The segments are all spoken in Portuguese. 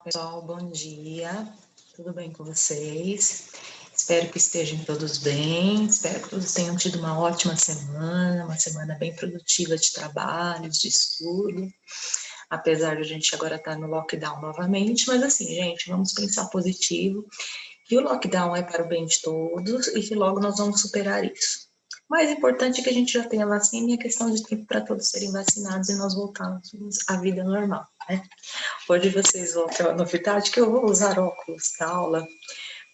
Pessoal, bom dia, tudo bem com vocês? Espero que estejam todos bem, espero que todos tenham tido uma ótima semana, uma semana bem produtiva de trabalho, de estudo, apesar de a gente agora estar no lockdown novamente, mas assim, gente, vamos pensar positivo, que o lockdown é para o bem de todos e que logo nós vamos superar isso. O mais importante é que a gente já tenha vacina e é questão de tempo para todos serem vacinados e nós voltarmos à vida normal, né? Hoje vocês vão ter uma novidade que eu vou usar óculos na aula.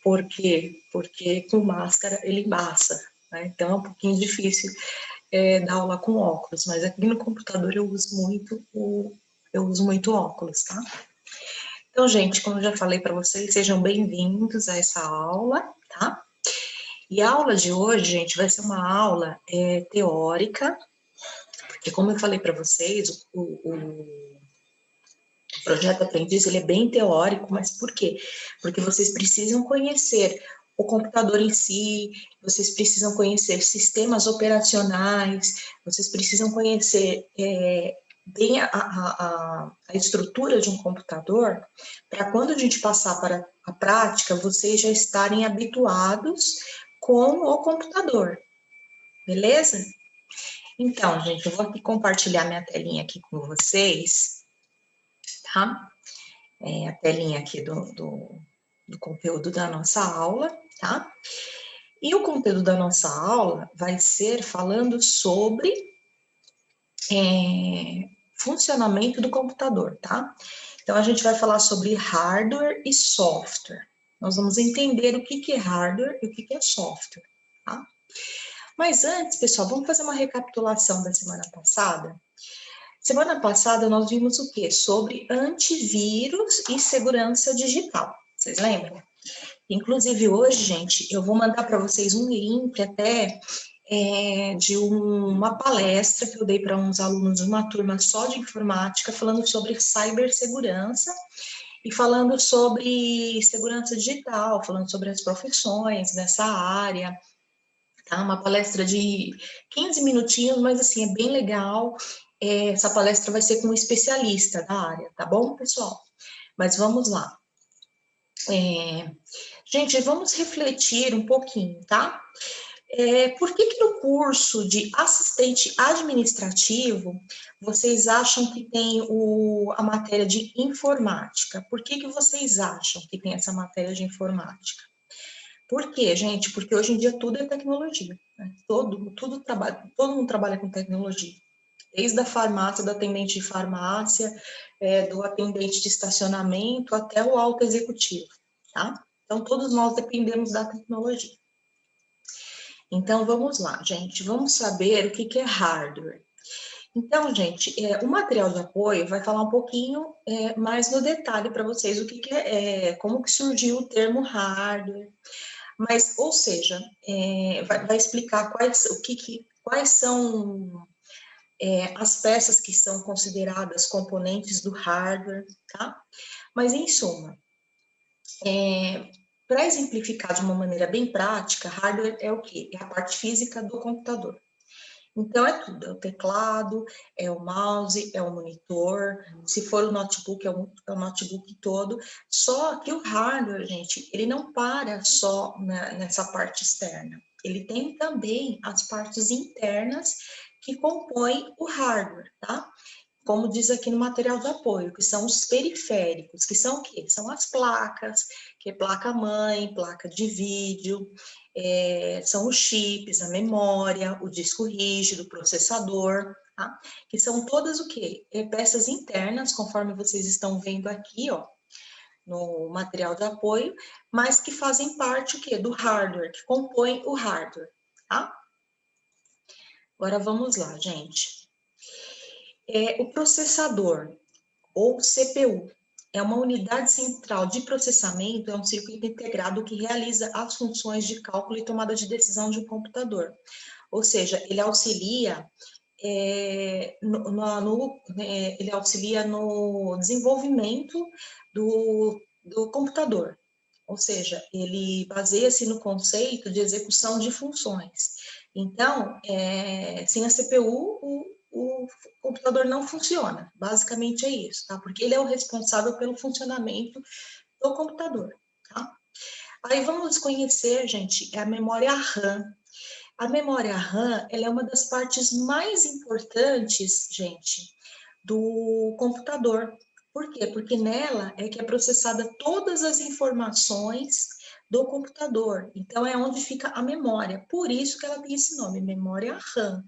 Por quê? Porque com máscara ele embaça, né? Então é um pouquinho difícil dar aula com óculos, mas aqui no computador eu uso muito óculos, tá? Então, gente, como eu já falei para vocês, sejam bem-vindos a essa aula, tá? E a aula de hoje, gente, vai ser uma aula teórica, porque como eu falei para vocês, o projeto Aprendiz, ele é bem teórico, mas por quê? Porque vocês precisam conhecer o computador em si, vocês precisam conhecer sistemas operacionais, vocês precisam conhecer bem a estrutura de um computador, para quando a gente passar para a prática, vocês já estarem habituados com o computador, beleza? Então, gente, eu vou aqui compartilhar minha telinha aqui com vocês, tá? A telinha aqui do conteúdo da nossa aula, tá? E o conteúdo da nossa aula vai ser falando sobre funcionamento do computador, tá? Então, a gente vai falar sobre hardware e software. Nós vamos entender o que é hardware e o que é software, tá? Mas antes, pessoal, vamos fazer uma recapitulação da semana passada? Semana passada nós vimos o quê? Sobre antivírus e segurança digital. Vocês lembram? Inclusive hoje, gente, eu vou mandar para vocês um link até de uma palestra que eu dei para uns alunos de uma turma só de informática, falando sobre cibersegurança e falando sobre segurança digital, falando sobre as profissões nessa área. Tá? Uma palestra de 15 minutinhos, mas assim, é bem legal. Essa palestra vai ser com um especialista da área, tá bom, pessoal? Mas vamos lá. Gente, vamos refletir um pouquinho, tá? Por que no curso de assistente administrativo vocês acham que tem a matéria de informática? Por que vocês acham que tem essa matéria de informática? Por quê, gente? Porque hoje em dia tudo é tecnologia, né? Todo mundo trabalha com tecnologia. Desde a farmácia, do atendente de farmácia, do atendente de estacionamento, até o alto executivo, tá? Então, todos nós dependemos da tecnologia. Então, vamos lá, gente. Vamos saber o que é hardware. Então, gente, o material de apoio vai falar um pouquinho mais no detalhe para vocês o que como que surgiu o termo hardware. Mas, ou seja, vai explicar quais são as peças que são consideradas componentes do hardware, tá? Mas, em suma, para exemplificar de uma maneira bem prática, hardware é o quê? É a parte física do computador. Então, é tudo, é o teclado, é o mouse, é o monitor, se for o notebook, é o notebook todo. Só que o hardware, gente, ele não para só nessa parte externa. Ele tem também as partes internas que compõem o hardware, tá? Como diz aqui no material de apoio, que são os periféricos, que são o quê? São as placas, que é placa-mãe, placa de vídeo, são os chips, a memória, o disco rígido, o processador, tá? Que são todas o quê? Peças internas, conforme vocês estão vendo aqui, ó, no material de apoio, mas que fazem parte o quê? Do hardware, que compõe o hardware, tá? Agora vamos lá, gente. O processador, ou CPU, é uma unidade central de processamento, é um circuito integrado que realiza as funções de cálculo e tomada de decisão de um computador. Ou seja, ele auxilia no desenvolvimento do computador. Ou seja, ele baseia-se no conceito de execução de funções. Então, sem a CPU, o computador não funciona. Basicamente é isso, tá? Porque ele é o responsável pelo funcionamento do computador, tá? Aí vamos conhecer, gente, a memória RAM. A memória RAM, ela é uma das partes mais importantes, gente, do computador. Por quê? Porque nela é que é processada todas as informações do computador. Então, é onde fica a memória. Por isso que ela tem esse nome, memória RAM,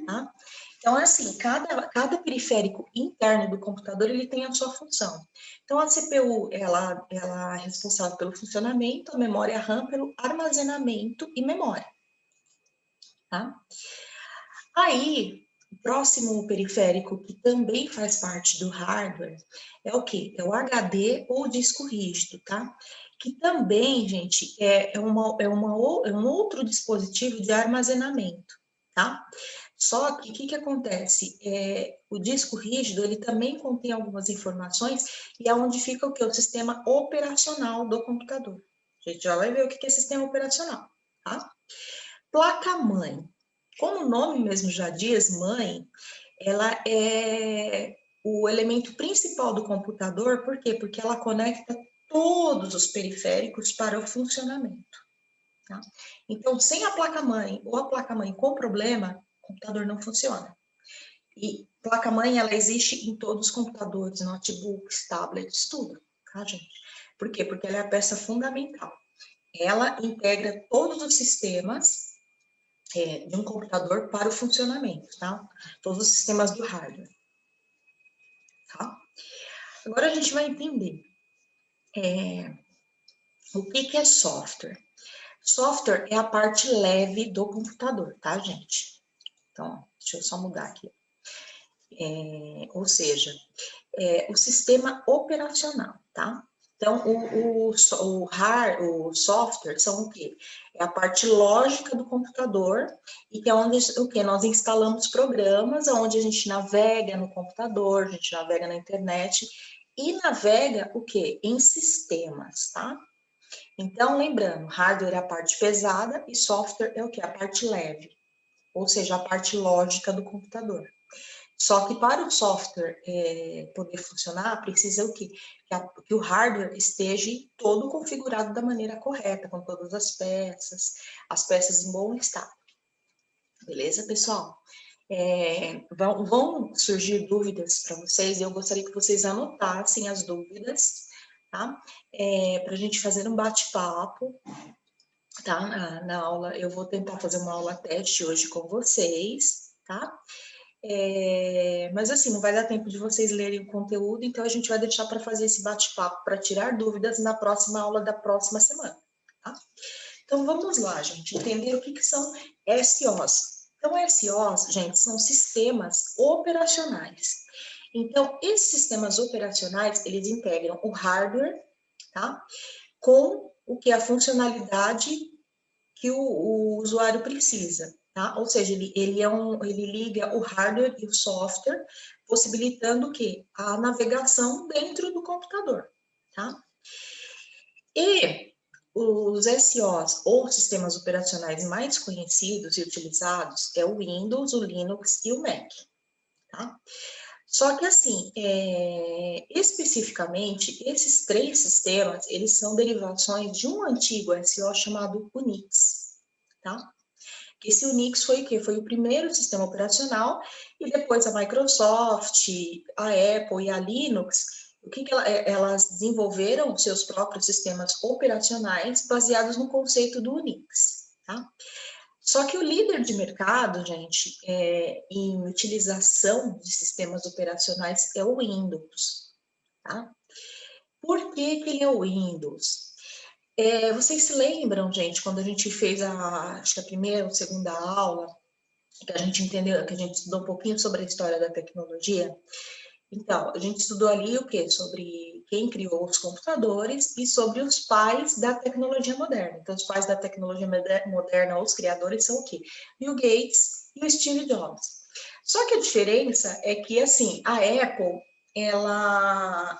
tá? Então, assim, cada periférico interno do computador, ele tem a sua função. Então, a CPU, ela é responsável pelo funcionamento, a memória RAM pelo armazenamento e memória, tá? Aí, o próximo periférico que também faz parte do hardware é o quê? É o HD ou disco rígido, tá? Que também, gente, é um outro dispositivo de armazenamento, tá? Só que o que acontece? O disco rígido, ele também contém algumas informações e é onde fica o quê? O sistema operacional do computador. A gente já vai ver o que é sistema operacional, tá? Placa-mãe. Como o nome mesmo já diz, mãe, ela é o elemento principal do computador, por quê? Porque ela conecta todos os periféricos para o funcionamento. Tá? Então, sem a placa-mãe ou a placa-mãe com problema, o computador não funciona. E placa-mãe, ela existe em todos os computadores, notebooks, tablets, tudo, tá, gente? Por quê? Porque ela é a peça fundamental. Ela integra todos os sistemas de um computador para o funcionamento, tá? Todos os sistemas do hardware, tá? Agora a gente vai entender o que é software. Software é a parte leve do computador, tá, gente? Então, deixa eu só mudar aqui. Ou seja, o sistema operacional, tá? Então, o software são o quê? É a parte lógica do computador e que é onde o quê? Nós instalamos programas, onde a gente navega no computador, a gente navega na internet e navega o quê? Em sistemas, tá? Então, lembrando, hardware é a parte pesada e software é o quê? A parte leve, ou seja, a parte lógica do computador. Só que para o software poder funcionar, precisa o quê? Que o hardware esteja todo configurado da maneira correta, com todas as peças em bom estado. Beleza, pessoal? Vão surgir dúvidas para vocês, e eu gostaria que vocês anotassem as dúvidas, tá? Para a gente fazer um bate-papo, tá? Na aula, eu vou tentar fazer uma aula teste hoje com vocês, tá? Mas assim, não vai dar tempo de vocês lerem o conteúdo, então a gente vai deixar para fazer esse bate-papo, para tirar dúvidas na próxima aula da próxima semana, tá? Então vamos lá, gente, entender o que são SOs. Então, SOs, gente, são sistemas operacionais. Então, esses sistemas operacionais, eles integram o hardware, tá? Com o que é a funcionalidade que o usuário precisa. Tá? Ou seja, ele liga o hardware e o software, possibilitando o quê? A navegação dentro do computador, tá? E os SOs, ou sistemas operacionais mais conhecidos e utilizados, é o Windows, o Linux e o Mac, tá? Só que, assim, especificamente, esses três sistemas, eles são derivações de um antigo SO chamado Unix, tá? Esse Unix foi o quê? Foi o primeiro sistema operacional e depois a Microsoft, a Apple e a Linux, elas desenvolveram seus próprios sistemas operacionais baseados no conceito do Unix, tá? Só que o líder de mercado, gente, em utilização de sistemas operacionais é o Windows, tá? Por que ele é o Windows? Vocês se lembram, gente, quando a gente fez acho que a primeira ou segunda aula, que a gente entendeu, que a gente estudou um pouquinho sobre a história da tecnologia? Então, a gente estudou ali o quê? Sobre quem criou os computadores e sobre os pais da tecnologia moderna. Então, os pais da tecnologia moderna, os criadores, são o quê? Bill Gates e o Steve Jobs. Só que a diferença é que, assim, a Apple, ela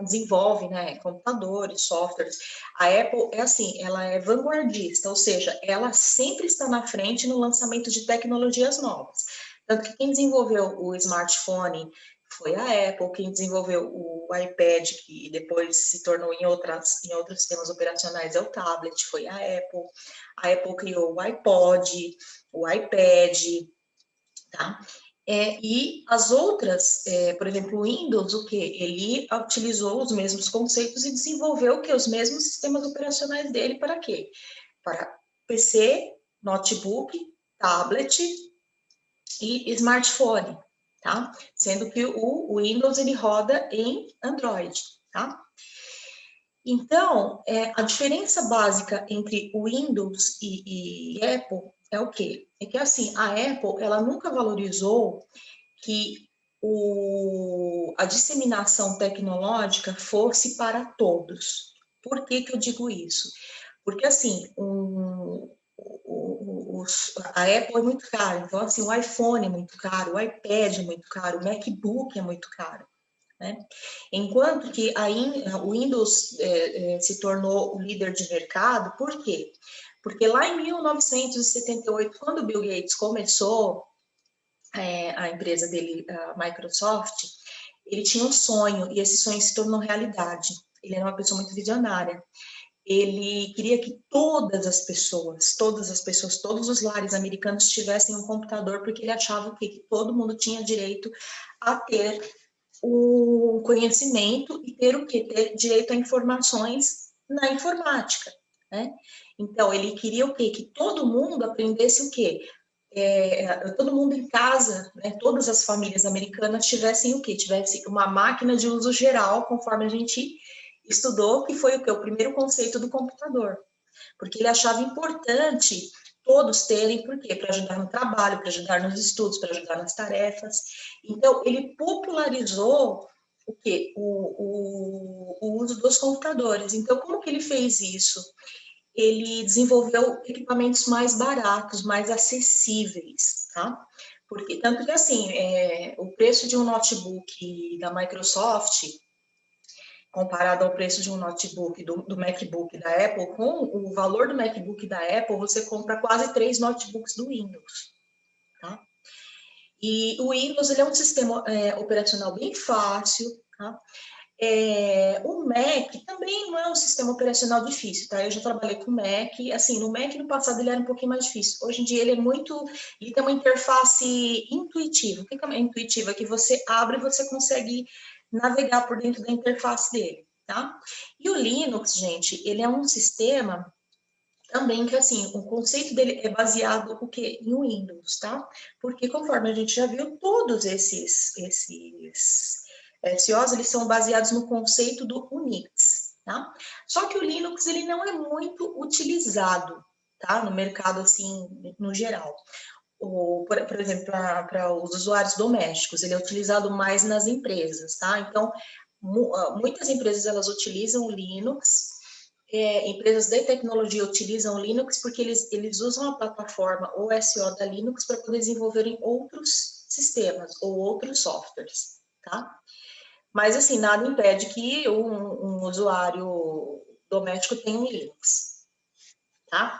desenvolve, né, computadores, softwares. A Apple ela é vanguardista, ou seja, ela sempre está na frente no lançamento de tecnologias novas. Tanto que quem desenvolveu o smartphone foi a Apple, quem desenvolveu o iPad, que depois se tornou em outros sistemas operacionais, é o tablet, foi a Apple. A Apple criou o iPod, o iPad, tá? E as outras, por exemplo, o Windows, o que? Ele utilizou os mesmos conceitos e desenvolveu o que? Os mesmos sistemas operacionais dele para quê? Para PC, notebook, tablet e smartphone, tá? Sendo que o Windows, ele roda em Android, tá? Então, a diferença básica entre o Windows e Apple é o quê? É que, assim, a Apple, ela nunca valorizou que a disseminação tecnológica fosse para todos. Por que que eu digo isso? Porque, assim, a Apple é muito cara, então, assim, o iPhone é muito caro, o iPad é muito caro, o MacBook é muito caro, né? Enquanto que o Windows se tornou o líder de mercado, por quê? Porque lá em 1978, quando o Bill Gates começou a empresa dele, a Microsoft, ele tinha um sonho e esse sonho se tornou realidade. Ele era uma pessoa muito visionária. Ele queria que todas as pessoas, todos os lares americanos tivessem um computador, porque ele achava que todo mundo tinha direito a ter o conhecimento e ter o quê? Ter direito a informações na informática, né? Então, ele queria o quê? Que todo mundo aprendesse o quê? Todo mundo em casa, né, todas as famílias americanas tivessem o quê? Tivessem uma máquina de uso geral, conforme a gente estudou, que foi o quê? O primeiro conceito do computador. Porque ele achava importante todos terem, por quê? Para ajudar no trabalho, para ajudar nos estudos, para ajudar nas tarefas. Então, ele popularizou o quê? O uso dos computadores. Então, como que ele fez isso? Ele desenvolveu equipamentos mais baratos, mais acessíveis, tá? Porque, tanto que, assim, o preço de um notebook da Microsoft, comparado ao preço de um notebook, do MacBook da Apple, com o valor do MacBook da Apple, você compra quase 3 notebooks do Windows, tá? E o Windows, ele é um sistema operacional bem fácil, tá? O Mac também não é um sistema operacional difícil, tá? Eu já trabalhei com Mac, assim, no Mac no passado ele era um pouquinho mais difícil. Hoje em dia ele tem uma interface intuitiva. O que é intuitiva? Que você abre e você consegue navegar por dentro da interface dele, tá? E o Linux, gente, ele é um sistema também que, assim, o conceito dele é baseado o quê? Em Windows, tá? Porque, conforme a gente já viu, todos esses SOs, eles são baseados no conceito do Unix, tá? Só que o Linux, ele não é muito utilizado, tá? No mercado, assim, no geral. Por exemplo, para os usuários domésticos, ele é utilizado mais nas empresas, tá? Então, muitas empresas, elas utilizam o Linux, empresas de tecnologia utilizam o Linux porque eles usam a plataforma ou SO da Linux para poder desenvolverem outros sistemas ou outros softwares, tá? Mas, assim, nada impede que um usuário doméstico tenha um Linux, tá?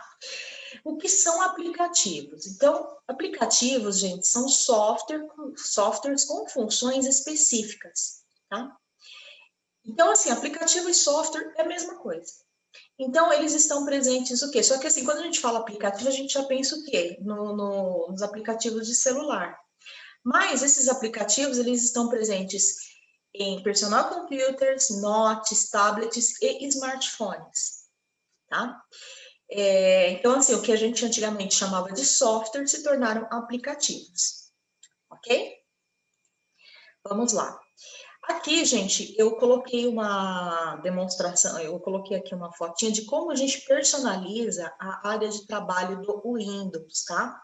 O que são aplicativos? Então, aplicativos, gente, são softwares com funções específicas, tá? Então, assim, aplicativo e software é a mesma coisa. Então, eles estão presentes o quê? Só que, assim, quando a gente fala aplicativo, a gente já pensa o quê? Nos aplicativos de celular. Mas esses aplicativos, eles estão presentes em personal computers, notes, tablets e smartphones, tá? Então, assim, o que a gente antigamente chamava de software se tornaram aplicativos, ok? Vamos lá. Aqui, gente, eu coloquei uma demonstração, eu coloquei aqui uma fotinha de como a gente personaliza a área de trabalho do Windows, tá?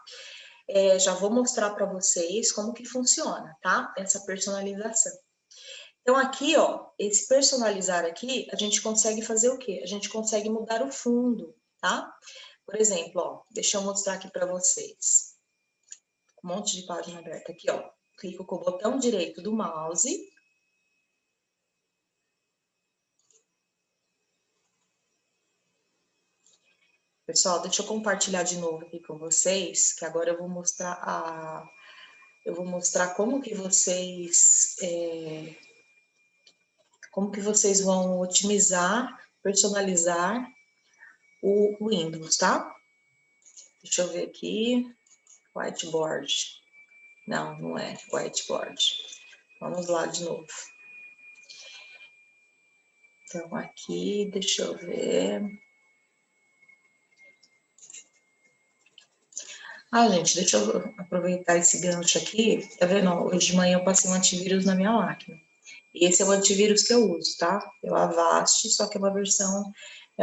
Já vou mostrar para vocês como que funciona, tá? Essa personalização. Então, aqui, ó, esse personalizar aqui, a gente consegue fazer o quê? A gente consegue mudar o fundo, tá? Por exemplo, ó, deixa eu mostrar aqui para vocês. Um monte de página aberta aqui, ó. Clico com o botão direito do mouse. Pessoal, deixa eu compartilhar de novo aqui com vocês, que agora eu vou mostrar eu vou mostrar como que vocês vão otimizar, personalizar o Windows, tá? Deixa eu ver aqui, whiteboard. Não, não é whiteboard. Vamos lá de novo. Então, aqui, deixa eu ver. Gente, deixa eu aproveitar esse gancho aqui. Tá vendo? Hoje de manhã eu passei um antivírus na minha máquina. E esse é o antivírus que eu uso, tá? É o Avast, só que é a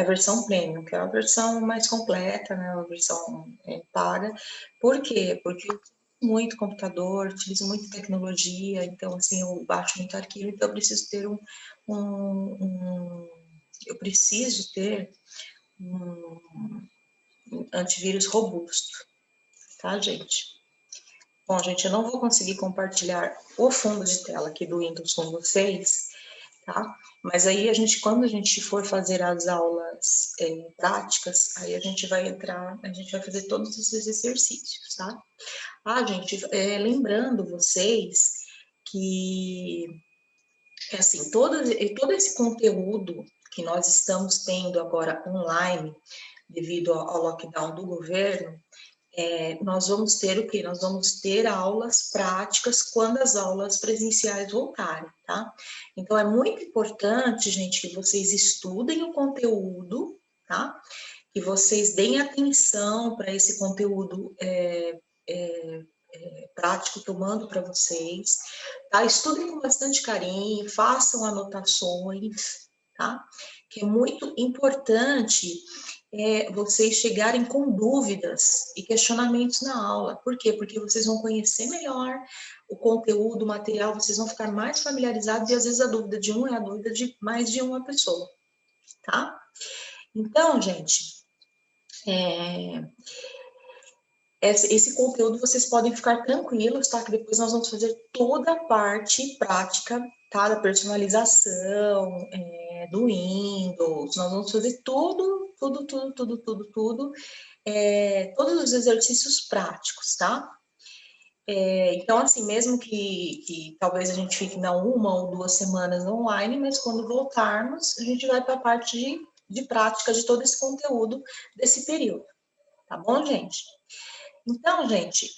versão premium, que é a versão mais completa, né? A versão paga. Por quê? Porque eu utilizo muito computador, utilizo muita tecnologia, então, assim, eu baixo muito arquivo, então eu preciso ter eu preciso ter um antivírus robusto, tá, gente? Bom, gente, eu não vou conseguir compartilhar o fundo de tela aqui do Windows com vocês, tá? Mas aí quando a gente for fazer as aulas práticas, aí a gente vai fazer todos esses exercícios, tá? Gente, lembrando vocês que assim, todo esse conteúdo que nós estamos tendo agora online, devido ao lockdown do governo, nós vamos ter o quê? Nós vamos ter aulas práticas quando as aulas presenciais voltarem, tá? Então, é muito importante, gente, que vocês estudem o conteúdo, tá? Que vocês deem atenção para esse conteúdo prático que eu mando para vocês, tá? Estudem com bastante carinho, façam anotações, tá? Que é muito importante vocês chegarem com dúvidas e questionamentos na aula. Por quê? Porque vocês vão conhecer melhor o conteúdo, o material, vocês vão ficar mais familiarizados e às vezes a dúvida de um é a dúvida de mais de uma pessoa, tá? Então, gente, esse conteúdo vocês podem ficar tranquilos, tá? Que depois nós vamos fazer toda a parte prática, tá? Da personalização, do Windows, nós vamos fazer tudo, todos os exercícios práticos, tá? Então, assim, mesmo que talvez a gente fique na 1 ou 2 semanas online, mas quando voltarmos, a gente vai para a parte de prática de todo esse conteúdo desse período, tá bom, gente? Então, gente,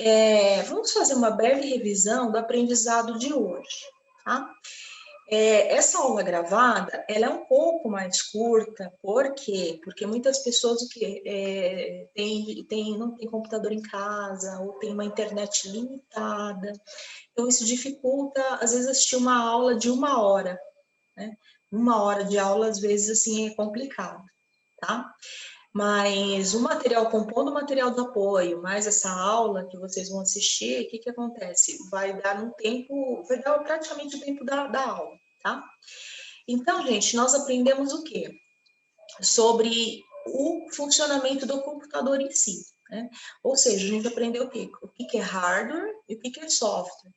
vamos fazer uma breve revisão do aprendizado de hoje, tá? Essa aula gravada, ela é um pouco mais curta, por quê? Porque muitas pessoas não tem computador em casa, ou tem uma internet limitada, então isso dificulta, às vezes, assistir uma aula de 1 hora, né? 1 hora de aula, às vezes, assim, é complicado, tá? Mas compondo o material do apoio, mais essa aula que vocês vão assistir, o que acontece? Vai dar praticamente o tempo da aula, tá? Então, gente, nós aprendemos o quê? Sobre o funcionamento do computador em si, né? Ou seja, a gente aprendeu o quê? O que é hardware e o que é software.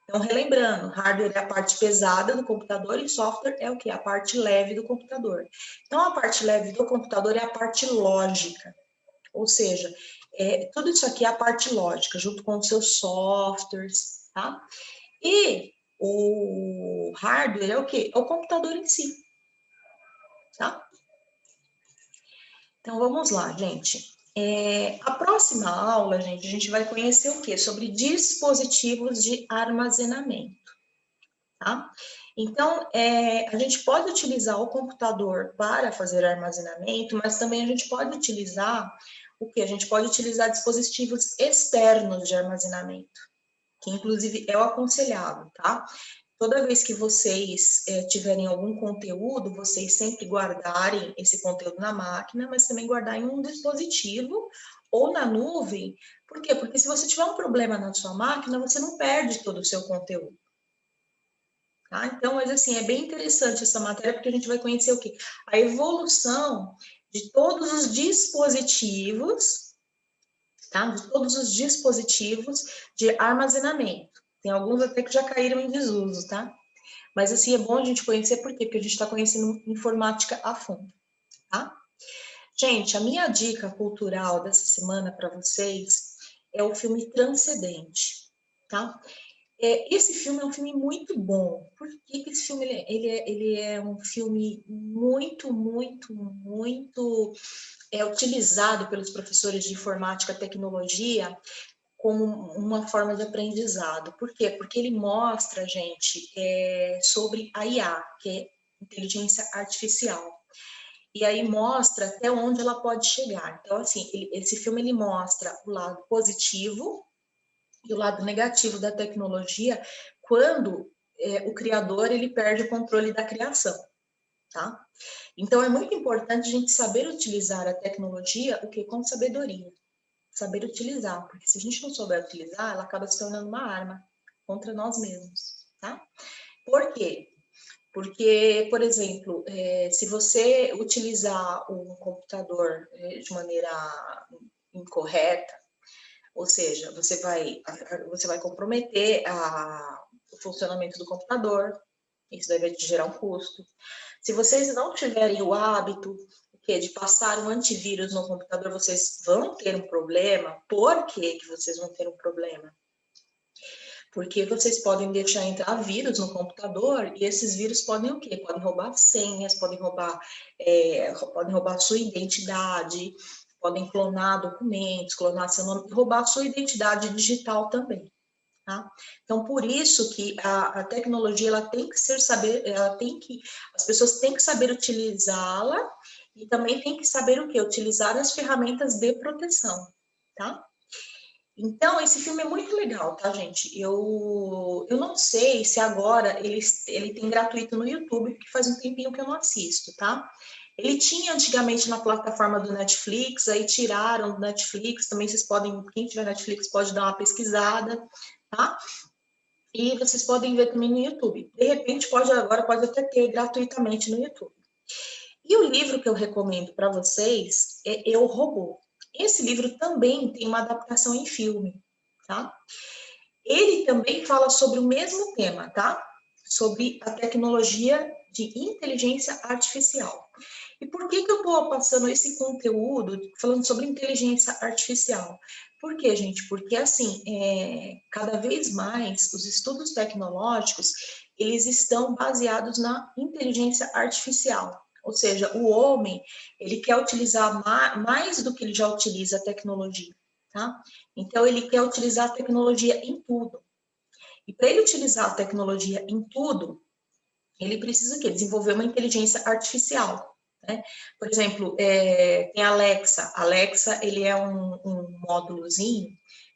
Então, relembrando, hardware é a parte pesada do computador e software é o que? A parte leve do computador. Então, a parte leve do computador é a parte lógica, ou seja, tudo isso aqui é a parte lógica, junto com os seus softwares, tá? E o hardware é o quê? É o computador em si, tá? Então, vamos lá, gente. A próxima aula, gente, a gente vai conhecer o quê? Sobre dispositivos de armazenamento. Tá? Então, a gente pode utilizar o computador para fazer armazenamento, mas também a gente pode utilizar o que? A gente pode utilizar dispositivos externos de armazenamento, que inclusive é o aconselhável, tá? Toda vez que vocês tiverem algum conteúdo, vocês sempre guardarem esse conteúdo na máquina, mas também guardar em um dispositivo ou na nuvem. Por quê? Porque se você tiver um problema na sua máquina, você não perde todo o seu conteúdo. Tá? Então, mas assim, é bem interessante essa matéria, porque a gente vai conhecer o quê? A evolução de todos os dispositivos, tá? De todos os dispositivos de armazenamento. Tem alguns até que já caíram em desuso, tá? Mas assim, é bom a gente conhecer, por quê? Porque a gente está conhecendo informática a fundo, tá? Gente, a minha dica cultural dessa semana para vocês é o filme Transcendente, tá? Esse filme é um filme muito bom. Por que que esse filme ele é um filme muito, muito, muito utilizado pelos professores de informática e tecnologia como uma forma de aprendizado? Por quê? Porque ele mostra, gente, sobre a IA, que é inteligência artificial. E aí mostra até onde ela pode chegar. Então, assim, esse filme ele mostra o lado positivo e o lado negativo da tecnologia quando o criador ele perde o controle da criação, tá? Então é muito importante a gente saber utilizar a tecnologia com sabedoria, saber utilizar, porque se a gente não souber utilizar, ela acaba se tornando uma arma contra nós mesmos, tá? Por quê? Porque, por exemplo, se você utilizar um computador de maneira incorreta, ou seja, você vai comprometer o funcionamento do computador, isso daí vai te gerar um custo. Se vocês não tiverem o hábito de passar um antivírus no computador, vocês vão ter um problema. Por que vocês vão ter um problema? Porque vocês podem deixar entrar vírus no computador e esses vírus podem o quê? Podem roubar senhas, podem roubar sua identidade, podem clonar documentos, clonar seu nome, roubar sua identidade digital também. Tá? Então, por isso que a tecnologia ela tem que as pessoas têm que saber utilizá-la e também tem que saber o que? Utilizar as ferramentas de proteção, tá? Então, esse filme é muito legal, tá, gente? Eu não sei se agora ele tem gratuito no YouTube, porque faz um tempinho que eu não assisto, tá? Ele tinha antigamente na plataforma do Netflix, aí tiraram do Netflix, também vocês podem, quem tiver Netflix pode dar uma pesquisada, tá? E vocês podem ver também no YouTube. De repente, agora pode até ter gratuitamente no YouTube. E o livro que eu recomendo para vocês é Eu, Robô. Esse livro também tem uma adaptação em filme, tá? Ele também fala sobre o mesmo tema, tá? Sobre a tecnologia de inteligência artificial. E por que eu estou passando esse conteúdo falando sobre inteligência artificial? Por quê, gente? Porque, assim, cada vez mais os estudos tecnológicos, eles estão baseados na inteligência artificial. Ou seja, o homem, ele quer utilizar mais do que ele já utiliza a tecnologia, tá? Então, ele quer utilizar a tecnologia em tudo. E para ele utilizar a tecnologia em tudo, ele precisa desenvolver uma inteligência artificial, né? Por exemplo, tem a Alexa. Alexa, ele é um módulozinho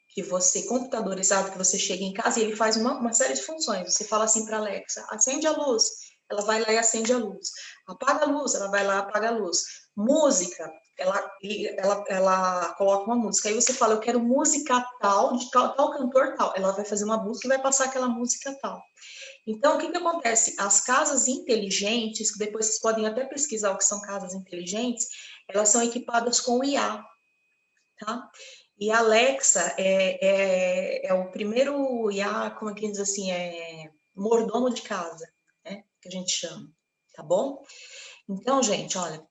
que computadorizado, que você chega em casa e ele faz uma série de funções. Você fala assim para a Alexa, acende a luz, ela vai lá e acende a luz. Apaga a luz, ela vai lá e apaga a luz. Música, ela coloca uma música. Aí você fala, eu quero música tal, de tal cantor tal. Ela vai fazer uma busca e vai passar aquela música tal. Então, o que acontece? As casas inteligentes, que depois vocês podem até pesquisar o que são casas inteligentes, elas são equipadas com IA, tá? E a Alexa é o primeiro IA, como é que diz assim, mordomo de casa, né? Que a gente chama, tá bom? Então, gente, olha,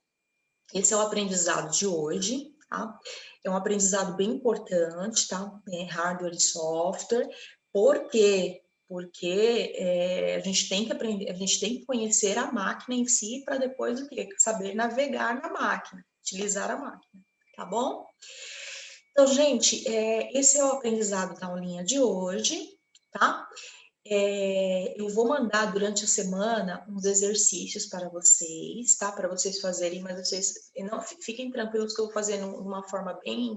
esse é o aprendizado de hoje, tá? É um aprendizado bem importante, tá? Hardware e software. Por quê? Porque a gente tem que aprender, a gente tem que conhecer a máquina em si para depois o quê? Saber navegar na máquina, utilizar a máquina, tá bom? Então, gente, esse é o aprendizado da aulinha de hoje, tá? Eu vou mandar durante a semana uns exercícios para vocês, tá? Para vocês fazerem, mas vocês não fiquem tranquilos que eu vou fazer numa forma bem,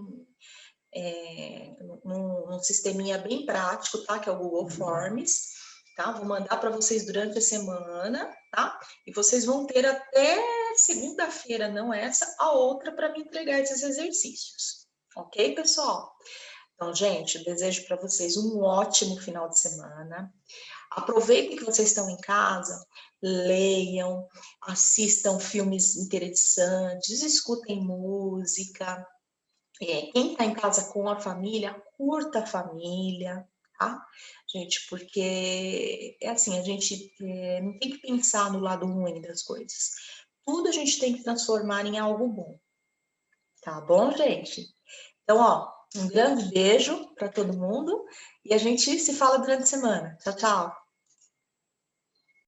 num sisteminha bem prático, tá? Que é o Google Forms, tá? Vou mandar para vocês durante a semana, tá? E vocês vão ter até segunda-feira, não essa, a outra, para me entregar esses exercícios. Ok, pessoal? Então, gente, eu desejo para vocês um ótimo final de semana. Aproveitem que vocês estão em casa, leiam, assistam filmes interessantes, escutem música. Quem está em casa com a família, curta a família, tá? Gente, porque é assim, a gente não tem que pensar no lado ruim das coisas. Tudo a gente tem que transformar em algo bom. Tá bom, gente? Então, ó, Um grande beijo para todo mundo e a gente se fala durante a semana. Tchau, tchau.